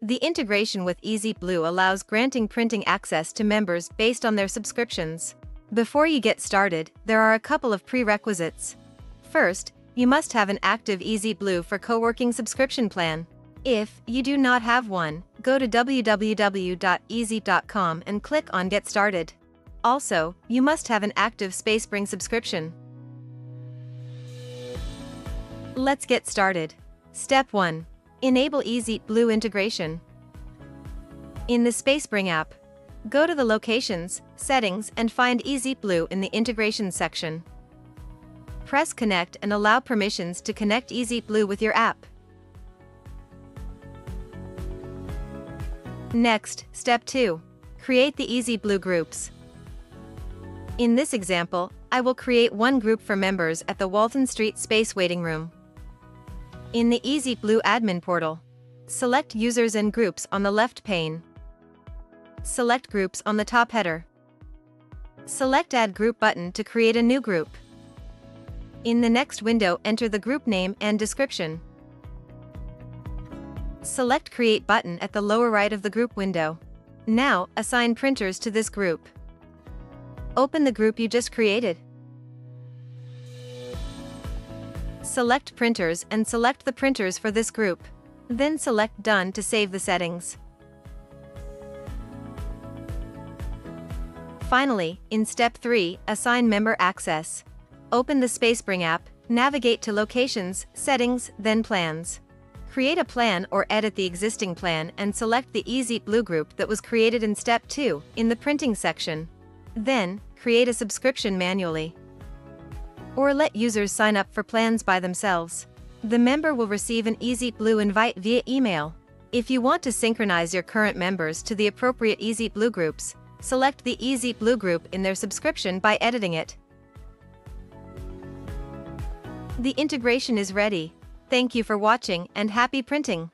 The integration with ezeep allows granting printing access to members based on their subscriptions. Before you get started, there are a couple of prerequisites. First, you must have an active ezeep for co-working subscription plan. If you do not have one, go to www.ezeep.com and click on Get Started. Also, you must have an active Spacebring subscription. Let's get started. Step 1. Enable ezeep integration. In the Spacebring app, go to the Locations, Settings and find ezeep in the Integration section. Press Connect and allow permissions to connect ezeep with your app. Next, Step 2. Create the ezeep groups. In this example, I will create one group for members at the Walton Street Space Waiting Room. In the ezeep admin portal, select Users and Groups on the left pane. Select Groups on the top header. Select Add Group button to create a new group. In the next window, enter the group name and description. Select Create button at the lower right of the group window. Now, assign printers to this group. Open the group you just created. Select Printers and select the printers for this group. Then select Done to save the settings. Finally, in Step 3, assign member access. Open the Spacebring app, navigate to Locations, Settings, then Plans. Create a plan or edit the existing plan and select the ezeep group that was created in Step 2 in the Printing section. Then, create a subscription manually. Or let users sign up for plans by themselves. The member will receive an ezeep invite via email. If you want to synchronize your current members to the appropriate ezeep groups, select the ezeep group in their subscription by editing it. The integration is ready. Thank you for watching and happy printing!